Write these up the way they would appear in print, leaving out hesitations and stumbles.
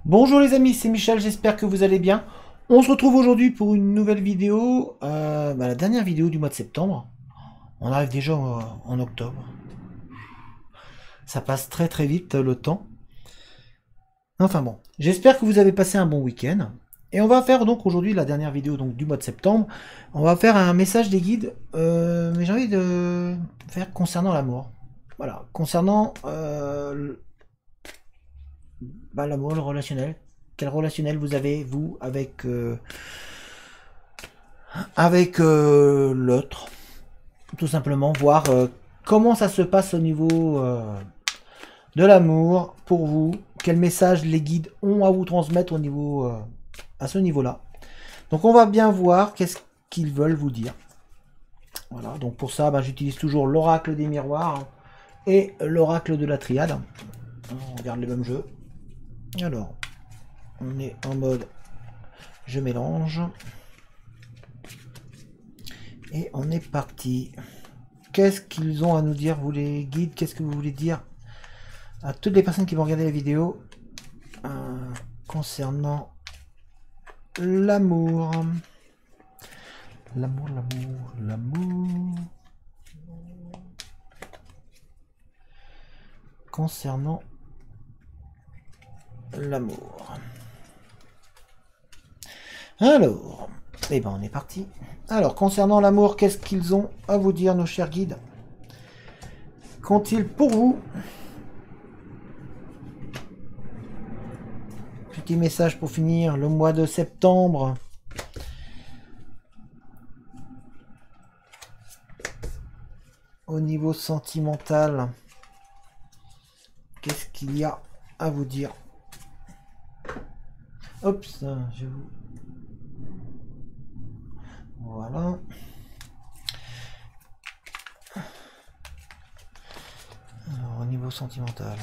Bonjour les amis, c'est Michel, j'espère que vous allez bien. On se retrouve aujourd'hui pour une nouvelle vidéo, la dernière vidéo du mois de septembre. On arrive déjà en octobre. Ça passe très très vite le temps. Enfin bon, j'espère que vous avez passé un bon week-end. Et on va faire donc aujourd'hui la dernière vidéo donc, du mois de septembre. On va faire un message des guides, mais j'ai envie de faire concernant l'amour. Voilà, concernant l'amour, le relationnel. Quel relationnel vous avez, vous, avec l'autre, tout simplement, voir comment ça se passe au niveau de l'amour pour vous, quel message les guides ont à vous transmettre au niveau, à ce niveau-là. Donc on va bien voir qu'est-ce qu'ils veulent vous dire. Voilà, donc pour ça, j'utilise toujours l'oracle des miroirs et l'oracle de la triade. On regarde le même jeu. Alors, on est en mode je mélange. Et on est parti. Qu'est-ce qu'ils ont à nous dire, vous les guides? Qu'est-ce que vous voulez dire à toutes les personnes qui vont regarder la vidéo concernant l'amour? L'amour, l'amour, l'amour. Concernant l'amour. Alors, eh ben on est parti. Alors, concernant l'amour, qu'est-ce qu'ils ont à vous dire, nos chers guides? Qu'ont-ils pour vous? Petit message pour finir, le mois de septembre. Au niveau sentimental, qu'est-ce qu'il y a à vous dire? Hop, je vous... Voilà. Alors, au niveau sentimental.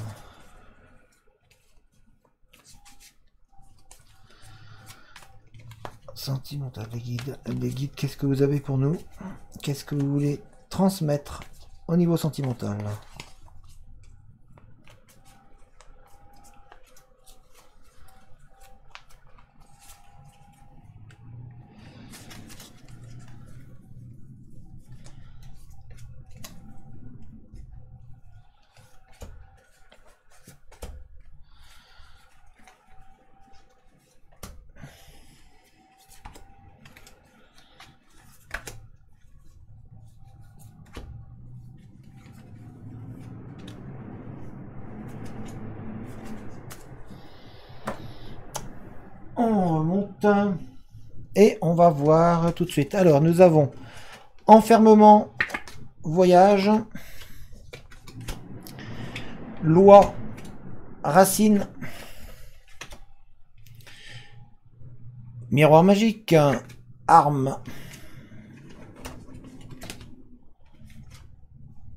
Sentimental, les guides. Les guides, qu'est-ce que vous avez pour nous? Qu'est-ce que vous voulez transmettre au niveau sentimental? On remonte et on va voir tout de suite. Alors, nous avons enfermement, voyage, loi, racine, miroir magique, arme,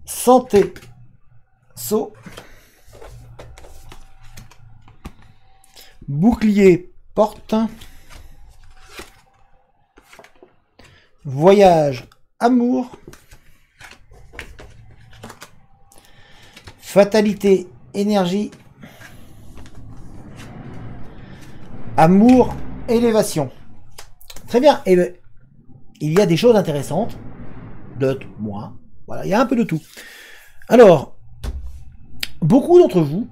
santé, saut, bouclier, porte, voyage, amour, fatalité, énergie, amour, élévation. Très bien. Et il y a des choses intéressantes, d'autres moins. Voilà, il y a un peu de tout. Alors, beaucoup d'entre vous,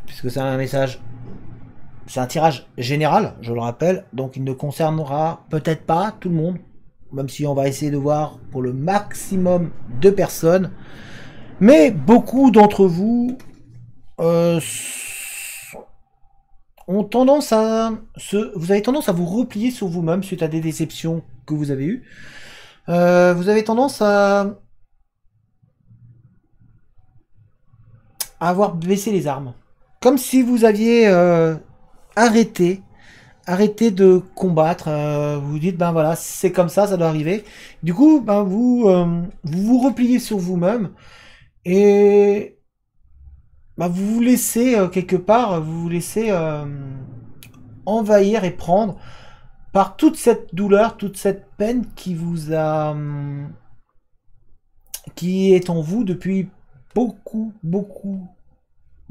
puisque c'est un message, c'est un tirage général, je le rappelle, donc il ne concernera peut-être pas tout le monde, même si on va essayer de voir pour le maximum de personnes. Mais beaucoup d'entre vous ont tendance à vous avez tendance à vous replier sur vous-même suite à des déceptions que vous avez eues. Vous avez tendance à avoir baissé les armes, comme si vous aviez arrêté de combattre. Vous vous dites ben voilà, c'est comme ça doit arriver. Du coup, vous repliez sur vous-même et vous vous laissez quelque part, vous vous laissez envahir et prendre par toute cette douleur, toute cette peine qui vous a, qui est en vous depuis beaucoup, beaucoup,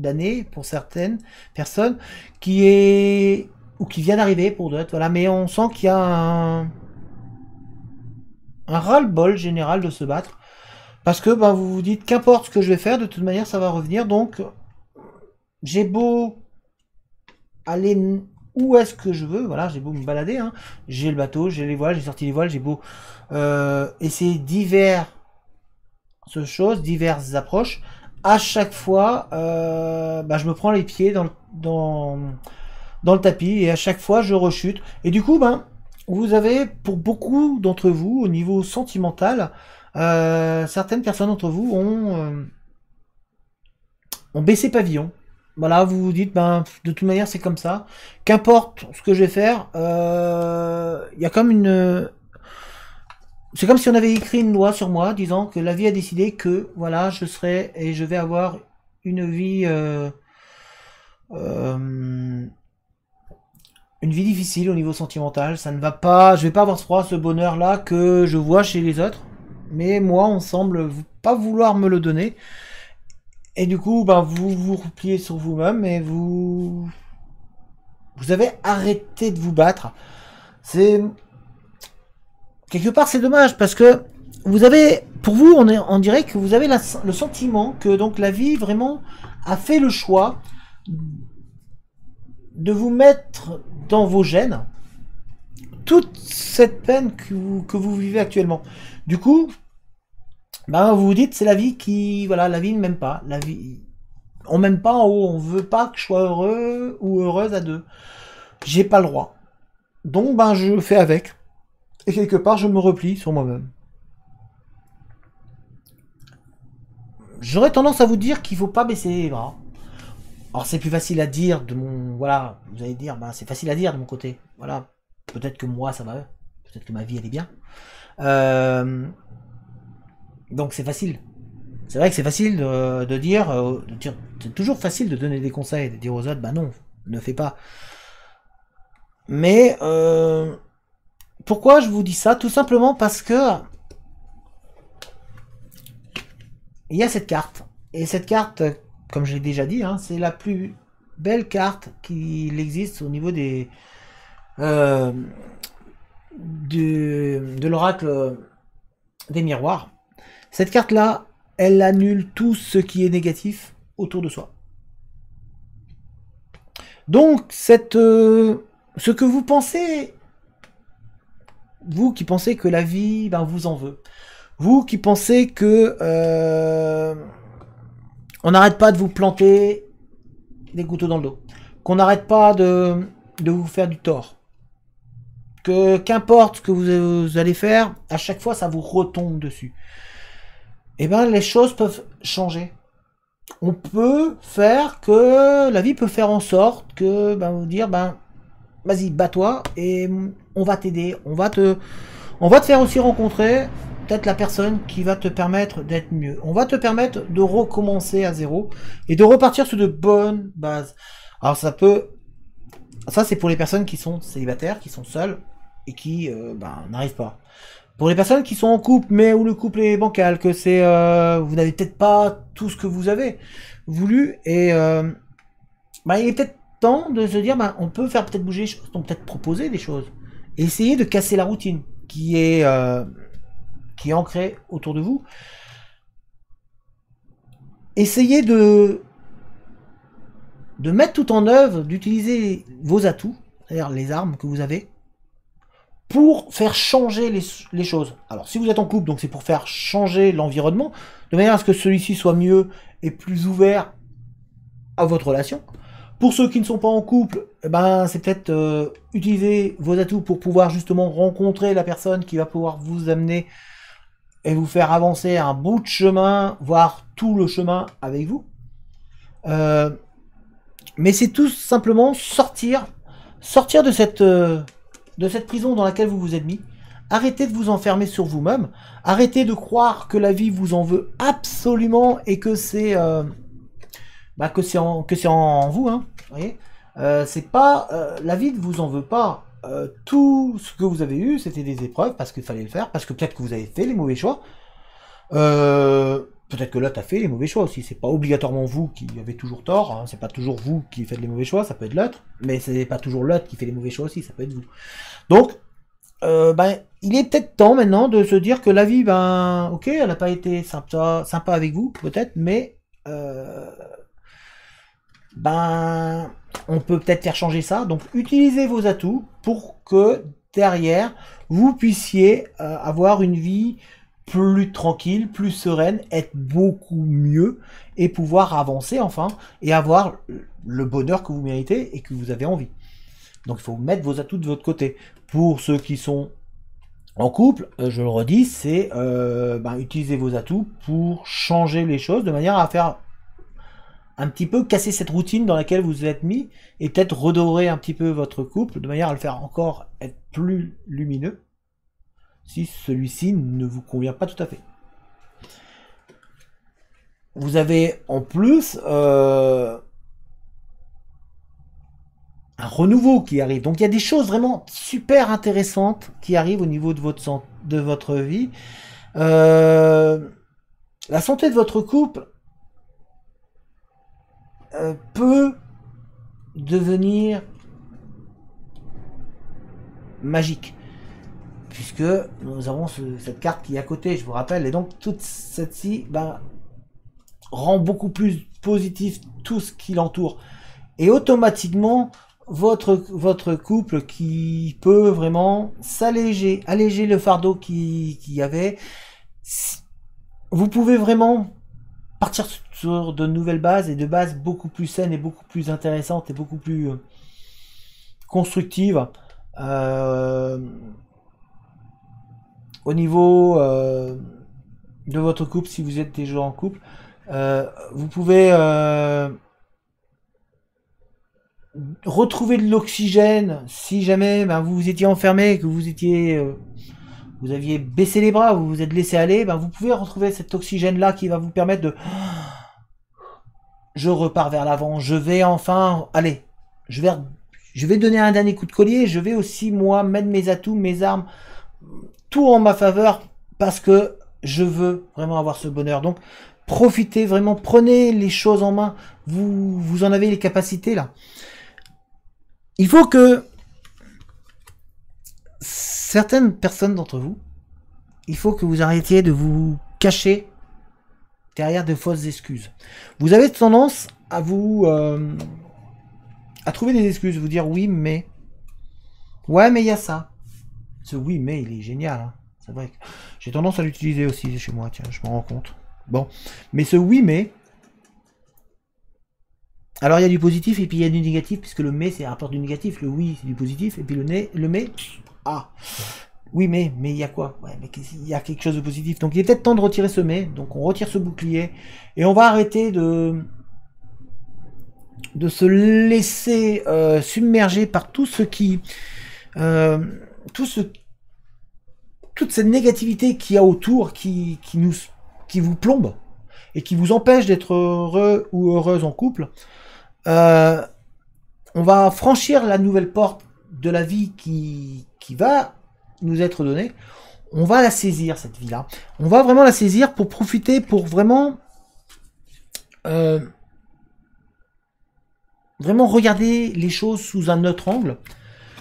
d'années pour certaines personnes, qui est ou qui vient d'arriver pour d'autres. Voilà, mais on sent qu'il y a un ras-le-bol général de se battre. Parce que ben, vous vous dites qu'importe ce que je vais faire, de toute manière ça va revenir. Donc j'ai beau aller où est-ce que je veux, voilà, j'ai beau me balader, hein. J'ai le bateau, j'ai les voiles, j'ai sorti les voiles, j'ai beau essayer diverses choses, diverses approches. À chaque fois, ben, je me prends les pieds dans le tapis et à chaque fois je rechute. Et du coup, ben, vous avez pour beaucoup d'entre vous, au niveau sentimental, certaines personnes d'entre vous ont baissé pavillon. Voilà, vous vous dites, ben, de toute manière, c'est comme ça. Qu'importe ce que je vais faire, il y a comme une... C'est comme si on avait écrit une loi sur moi, disant que la vie a décidé que, voilà, je serai et je vais avoir une vie... une vie difficile au niveau sentimental. Ça ne va pas... Je vais pas avoir ce bonheur-là que je vois chez les autres. Mais moi, on semble pas vouloir me le donner. Et du coup, ben, vous vous repliez sur vous-même et vous avez arrêté de vous battre. C'est quelque part c'est dommage parce que vous avez, pour vous, on dirait que vous avez le sentiment que donc la vie vraiment a fait le choix de vous mettre dans vos gènes toute cette peine que vous vivez actuellement. Du coup, ben, vous vous dites, c'est la vie qui... Voilà, la vie ne m'aime pas. La vie... On m'aime pas en haut. On veut pas que je sois heureux ou heureuse à deux. J'ai pas le droit. Donc, ben, je fais avec. Et quelque part, je me replie sur moi-même. J'aurais tendance à vous dire qu'il faut pas baisser les bras. Alors, c'est plus facile à dire de mon... Voilà, vous allez dire, ben, c'est facile à dire de mon côté. Voilà. Peut-être que moi, ça va. Peut-être que ma vie, elle est bien. Donc c'est facile. C'est vrai que c'est facile de dire, c'est toujours facile de donner des conseils, de dire aux autres, bah non, ne fais pas. Mais pourquoi je vous dis ça? Tout simplement parce que il y a cette carte. Et cette carte, comme je l'ai déjà dit, hein, c'est la plus belle carte qu'il existe au niveau des de l'oracle des miroirs. Cette carte-là, elle annule tout ce qui est négatif autour de soi. Donc, ce que vous pensez, vous qui pensez que la vie ben, vous en veut, vous qui pensez que on n'arrête pas de vous planter des couteaux dans le dos, qu'on n'arrête pas de vous faire du tort, que qu'importe ce que vous allez faire, à chaque fois ça vous retombe dessus. Eh ben, les choses peuvent changer. On peut faire que la vie peut faire en sorte que, ben, vous dire, ben, vas-y, bats-toi et on va t'aider. On va te faire aussi rencontrer peut-être la personne qui va te permettre d'être mieux. On va te permettre de recommencer à zéro et de repartir sur de bonnes bases. Alors ça c'est pour les personnes qui sont célibataires, qui sont seules et qui, ben, n'arrivent pas. Pour les personnes qui sont en couple, mais où le couple est bancal, que c'est vous n'avez peut-être pas tout ce que vous avez voulu, et bah, il est peut-être temps de se dire, bah, on peut faire peut-être bouger les choses, donc peut-être proposer des choses, et essayer de casser la routine qui est ancrée autour de vous. Essayez de mettre tout en œuvre, d'utiliser vos atouts, c'est-à-dire les armes que vous avez, pour faire changer les choses. Alors, si vous êtes en couple, donc c'est pour faire changer l'environnement, de manière à ce que celui-ci soit mieux et plus ouvert à votre relation. Pour ceux qui ne sont pas en couple, eh ben, c'est peut-être utiliser vos atouts pour pouvoir justement rencontrer la personne qui va pouvoir vous amener et vous faire avancer un bout de chemin, voire tout le chemin avec vous. Mais c'est tout simplement sortir de cette prison dans laquelle vous vous êtes mis. Arrêtez de vous enfermer sur vous-même. Arrêtez de croire que la vie vous en veut absolument et que c'est en vous. Hein, vous voyez, c'est pas la vie ne vous en veut pas. Tout ce que vous avez eu, c'était des épreuves parce qu'il fallait le faire, parce que peut-être que vous avez fait les mauvais choix. peut-être que l'autre a fait les mauvais choix aussi. C'est pas obligatoirement vous qui avez toujours tort, hein. C'est pas toujours vous qui faites les mauvais choix, ça peut être l'autre, mais c'est pas toujours l'autre qui fait les mauvais choix aussi, ça peut être vous. Donc, il est peut-être temps maintenant de se dire que la vie, ok, elle n'a pas été sympa avec vous, peut-être, mais on peut peut-être faire changer ça. Donc, utilisez vos atouts pour que derrière, vous puissiez avoir une vie plus tranquille, plus sereine, être beaucoup mieux et pouvoir avancer enfin et avoir le bonheur que vous méritez et que vous avez envie. Donc, il faut mettre vos atouts de votre côté. Pour ceux qui sont en couple, je le redis, c'est utiliser vos atouts pour changer les choses de manière à faire un petit peu casser cette routine dans laquelle vous êtes mis et peut-être redorer un petit peu votre couple de manière à le faire encore être plus lumineux si celui-ci ne vous convient pas tout à fait. Vous avez en plus un renouveau qui arrive. Donc il y a des choses vraiment super intéressantes qui arrivent au niveau de votre vie. La santé de votre couple peut devenir magique. Puisque nous avons cette carte qui est à côté, je vous rappelle. Et donc toute cette-ci rend beaucoup plus positif tout ce qui l'entoure. Et automatiquement, votre couple qui peut vraiment alléger le fardeau qu'il y avait, vous pouvez vraiment partir sur de nouvelles bases et de bases beaucoup plus saines et beaucoup plus intéressantes et beaucoup plus constructives au niveau de votre couple si vous êtes déjà en couple. Vous pouvez retrouver de l'oxygène si jamais vous vous étiez enfermé, que vous aviez baissé les bras, vous vous êtes laissé aller, vous pouvez retrouver cet oxygène là qui va vous permettre de je repars vers l'avant, je vais enfin aller, je vais donner un dernier coup de collier, je vais aussi moi mettre mes atouts, mes armes, tout en ma faveur parce que je veux vraiment avoir ce bonheur. Donc profitez vraiment, prenez les choses en main, vous en avez les capacités là. Il faut que certaines personnes d'entre vous, il faut que vous arrêtiez de vous cacher derrière de fausses excuses. Vous avez tendance à à trouver des excuses, vous dire oui mais ouais mais il y a ça. Ce oui mais il est génial, hein. C'est vrai que j'ai tendance à l'utiliser aussi chez moi, tiens, je me rends compte. Bon, mais ce oui mais, alors il y a du positif et puis il y a du négatif, puisque le mais c'est un rapport du négatif, le oui c'est du positif, et puis le mais, oui mais il y a quoi? Ouais, mais il y a quelque chose de positif. Donc il est peut-être temps de retirer ce mais, donc on retire ce bouclier, et on va arrêter de se laisser submerger par tout ce qui... toute cette négativité qu'il y a autour, qui vous plombe, et qui vous empêche d'être heureux ou heureuse en couple. On va franchir la nouvelle porte de la vie qui va nous être donnée. On va la saisir, cette vie-là. On va vraiment la saisir pour profiter, pour vraiment vraiment regarder les choses sous un autre angle.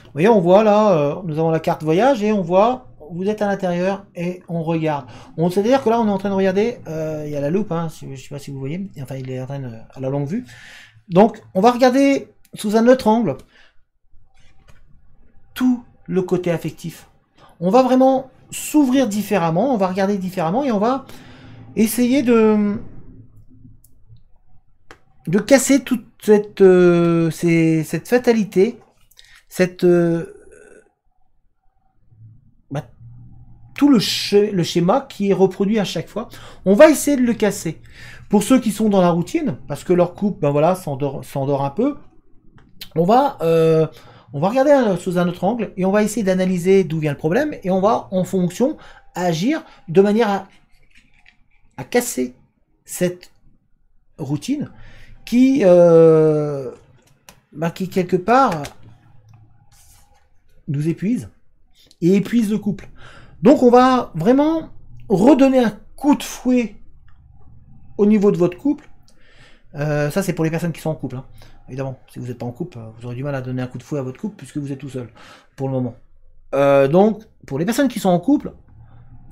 Vous voyez, on voit là, nous avons la carte voyage et on voit, vous êtes à l'intérieur et on regarde. C'est-à-dire que là, on est en train de regarder, il y a la loupe, hein, je ne sais pas si vous voyez, enfin, il est en train à la longue vue. Donc, on va regarder sous un autre angle tout le côté affectif. On va vraiment s'ouvrir différemment, on va regarder différemment et on va essayer de casser toute cette fatalité, tout le schéma qui est reproduit à chaque fois. On va essayer de le casser. Pour ceux qui sont dans la routine, parce que leur couple, s'endort un peu, on va regarder sous un autre angle et on va essayer d'analyser d'où vient le problème et on va, en fonction, agir de manière à casser cette routine qui quelque part nous épuise et épuise le couple. Donc on va vraiment redonner un coup de fouet au niveau de votre couple, ça c'est pour les personnes qui sont en couple, hein. Évidemment, si vous n'êtes pas en couple, vous aurez du mal à donner un coup de fouet à votre couple puisque vous êtes tout seul pour le moment. Donc, pour les personnes qui sont en couple,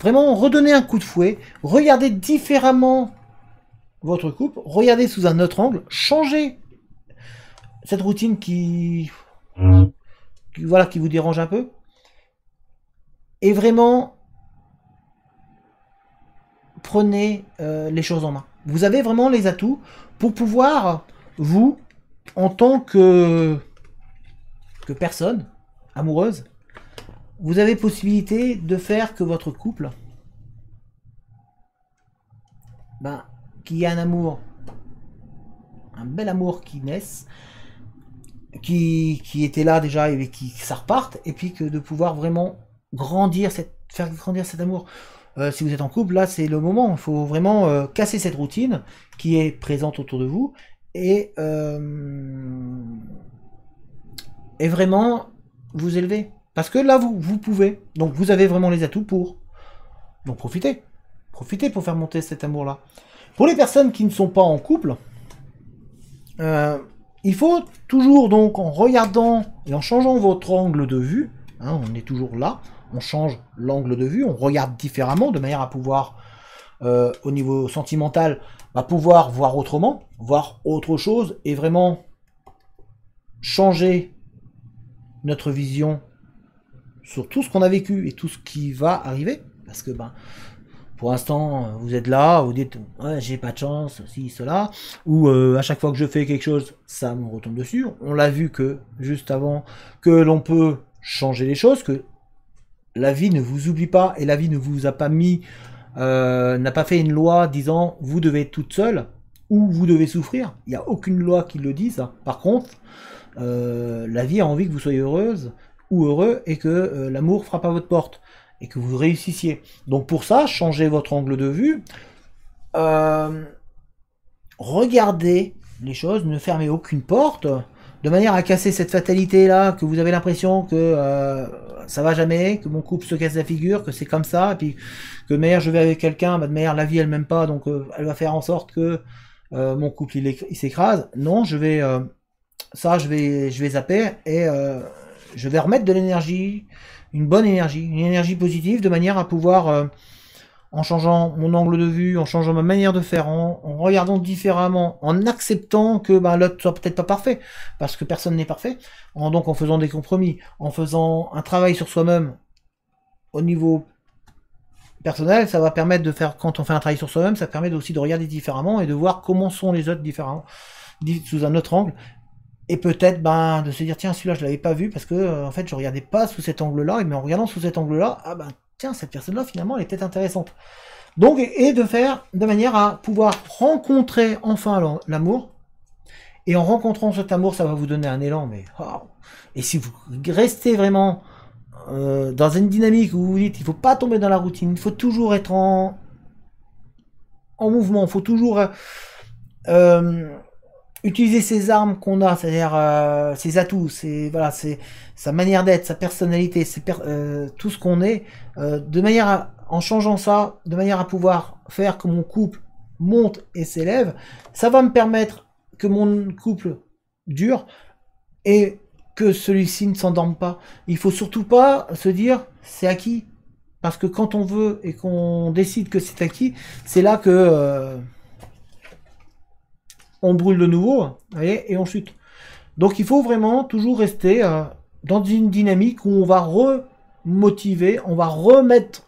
vraiment redonnez un coup de fouet, regardez différemment votre couple, regardez sous un autre angle, changez cette routine qui voilà, qui vous dérange un peu, et vraiment prenez les choses en main. Vous avez vraiment les atouts pour pouvoir, vous, en tant que personne amoureuse, vous avez possibilité de faire que votre couple, qu'il y ait un amour, un bel amour qui naisse, qui était là déjà et qui ça reparte, et puis que de pouvoir vraiment faire grandir cet amour. Si vous êtes en couple, là c'est le moment, il faut vraiment casser cette routine qui est présente autour de vous et vraiment vous élever. Parce que là vous pouvez, donc vous avez vraiment les atouts pour. Donc profitez pour faire monter cet amour là. Pour les personnes qui ne sont pas en couple, il faut toujours, donc, en regardant et en changeant votre angle de vue, hein, on est toujours là, on change l'angle de vue, on regarde différemment, de manière à pouvoir, au niveau sentimental, pouvoir voir autrement, voir autre chose, et vraiment changer notre vision sur tout ce qu'on a vécu et tout ce qui va arriver, parce que, pour l'instant, vous êtes là, vous dites ouais, j'ai pas de chance, si, cela, ou à chaque fois que je fais quelque chose, ça me retombe dessus. On l'a vu que juste avant que l'on peut changer les choses, que la vie ne vous oublie pas et la vie ne vous a pas mis, n'a pas fait une loi disant vous devez être toute seule ou vous devez souffrir. Il n'y a aucune loi qui le dise. Par contre, la vie a envie que vous soyez heureuse ou heureux et que l'amour frappe à votre porte. Et que vous réussissiez. Donc pour ça, changez votre angle de vue. Regardez les choses, ne fermez aucune porte, de manière à casser cette fatalité-là, que vous avez l'impression que ça va jamais, que mon couple se casse la figure, que c'est comme ça, et puis que de manière je vais avec quelqu'un, de manière la vie elle m'aime pas, donc elle va faire en sorte que mon couple il s'écrase. Non, je vais zapper, et je vais remettre de l'énergie, une bonne énergie, une énergie positive, de manière à pouvoir, en changeant mon angle de vue, en changeant ma manière de faire, en regardant différemment, en acceptant que l'autre soit peut-être pas parfait, parce que personne n'est parfait, donc en faisant des compromis, en faisant un travail sur soi-même au niveau personnel, ça va permettre de faire, quand on fait un travail sur soi-même, ça permet aussi de regarder différemment et de voir comment sont les autres différemment, sous un autre angle. Et peut-être de se dire tiens, celui-là je l'avais pas vu parce que en fait je regardais pas sous cet angle-là, mais en regardant sous cet angle-là, tiens, cette personne-là finalement elle est peut-être intéressante. Donc, et de faire de manière à pouvoir rencontrer enfin l'amour. Et en rencontrant cet amour, ça va vous donner un élan, mais wow. Et si vous restez vraiment dans une dynamique où vous vous dites il faut pas tomber dans la routine, il faut toujours être en mouvement, il faut toujours utiliser ses armes qu'on a, c'est-à-dire ses atouts, c'est sa manière d'être, sa personnalité, tout ce qu'on est, de manière en changeant ça, de manière à pouvoir faire que mon couple monte et s'élève, ça va me permettre que mon couple dure et que celui-ci ne s'endorme pas. Il faut surtout pas se dire c'est acquis, parce que quand on veut et qu'on décide que c'est acquis, c'est là que on brûle de nouveau, vous voyez, et on chute. Donc il faut vraiment toujours rester dans une dynamique où on va remotiver, on va remettre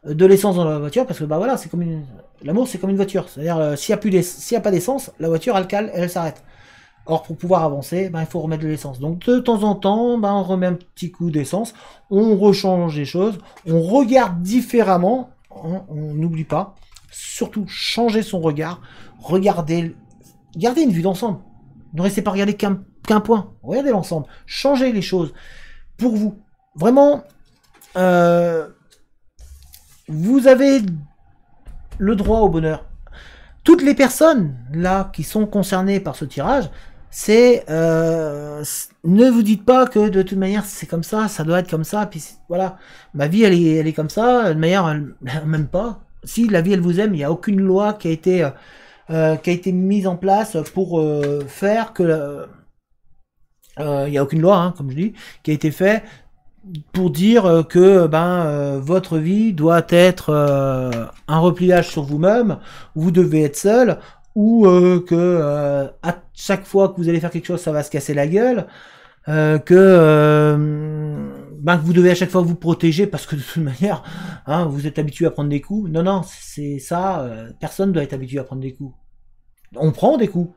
de l'essence dans la voiture, parce que voilà, c'est comme l'amour, c'est comme une voiture. C'est-à-dire s'il n'y a pas d'essence, la voiture elle cale et elle s'arrête. Or pour pouvoir avancer, il faut remettre de l'essence. Donc de temps en temps, on remet un petit coup d'essence, on rechange les choses, on regarde différemment, on n'oublie pas, surtout changer son regard, gardez une vue d'ensemble. Ne restez pas regarder qu'un point. Regardez l'ensemble. Changez les choses pour vous. Vraiment, vous avez le droit au bonheur. Toutes les personnes là qui sont concernées par ce tirage, ne vous dites pas que de toute manière c'est comme ça doit être comme ça. Puis voilà, ma vie elle est comme ça. De manière, elle m'aime pas. si la vie elle vous aime, il n'y a aucune loi qui a été mise en place pour faire que il n'y a aucune loi, hein, comme je dis, qui a été fait pour dire que votre vie doit être un repliage sur vous-même, vous devez être seul, ou que à chaque fois que vous allez faire quelque chose, ça va se casser la gueule, que vous devez à chaque fois vous protéger parce que de toute manière, hein, vous êtes habitué à prendre des coups. Non, non, c'est ça, personne doit être habitué à prendre des coups. On prend des coups,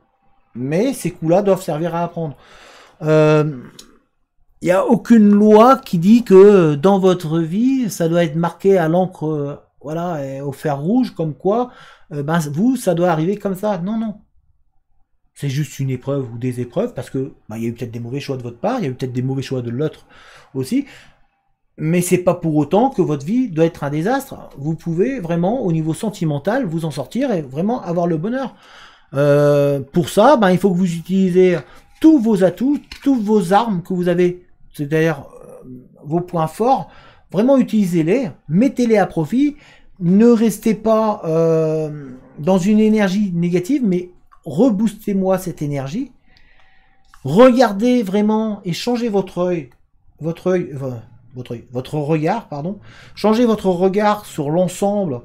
mais ces coups-là doivent servir à apprendre. Il n'y a aucune loi qui dit que dans votre vie, ça doit être marqué à l'encre, voilà, et au fer rouge, comme quoi, vous, ça doit arriver comme ça. Non, non. C'est juste une épreuve ou des épreuves, parce que il y a eu peut-être des mauvais choix de votre part, il y a eu peut-être des mauvais choix de l'autre aussi, mais c'est pas pour autant que votre vie doit être un désastre. Vous pouvez vraiment, au niveau sentimental, vous en sortir et vraiment avoir le bonheur. Pour ça, il faut que vous utilisez tous vos atouts, toutes vos armes que vous avez, c'est-à-dire vos points forts, vraiment utilisez-les, mettez-les à profit, ne restez pas dans une énergie négative, mais reboostez-moi cette énergie, regardez vraiment et changez votre regard, pardon, changez votre regard sur l'ensemble,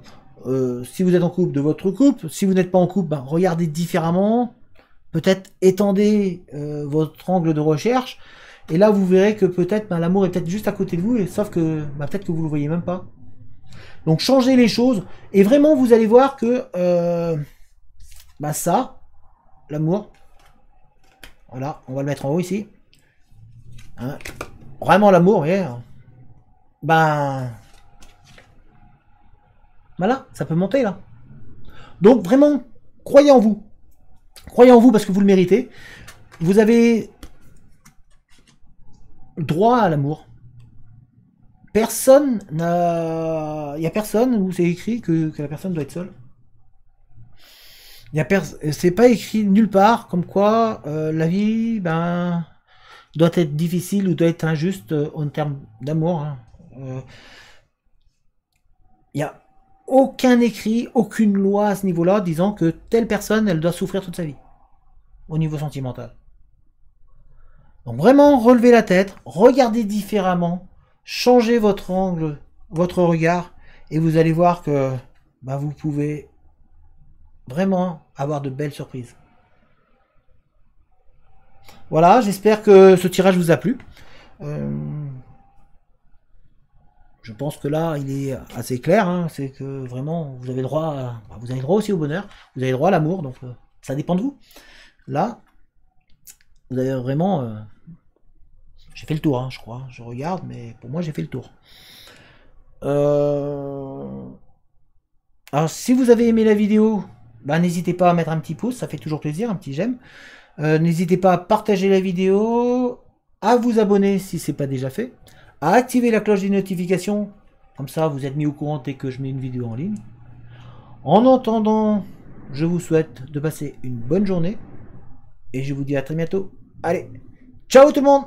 si vous êtes en couple, de votre couple, si vous n'êtes pas en couple, regardez différemment, peut-être étendez votre angle de recherche, et là vous verrez que peut-être l'amour est peut-être juste à côté de vous, et sauf que peut-être que vous le voyez même pas. Donc changez les choses, et vraiment vous allez voir que ça, l'amour, voilà, on va le mettre en haut ici, hein, vraiment l'amour, vous voyez, voilà, ça peut monter là. Donc vraiment, croyez en vous. Croyez en vous parce que vous le méritez. Vous avez droit à l'amour. Personne n'a... Il n'y a personne où c'est écrit que la personne doit être seule. C'est pas écrit nulle part comme quoi la vie doit être difficile ou doit être injuste en termes d'amour. Hein. Il n'y a aucun écrit, aucune loi à ce niveau-là disant que telle personne, elle doit souffrir toute sa vie au niveau sentimental. Donc vraiment, relevez la tête, regardez différemment, changez votre angle, votre regard, et vous allez voir que vous pouvez vraiment avoir de belles surprises. Voilà, j'espère que ce tirage vous a plu. Je pense que là, il est assez clair. Hein, c'est que vraiment, vous avez droit, vous avez droit aussi au bonheur. Vous avez droit à l'amour. Donc, ça dépend de vous. Là, vous avez vraiment... j'ai fait le tour, hein, je crois. Je regarde, mais pour moi, j'ai fait le tour. Alors, si vous avez aimé la vidéo, n'hésitez pas à mettre un petit pouce. Ça fait toujours plaisir, un petit j'aime. N'hésitez pas à partager la vidéo, à vous abonner si ce n'est pas déjà fait, à activer la cloche des notifications, comme ça vous êtes mis au courant dès que je mets une vidéo en ligne. En attendant, je vous souhaite de passer une bonne journée, et je vous dis à très bientôt. Allez, ciao tout le monde!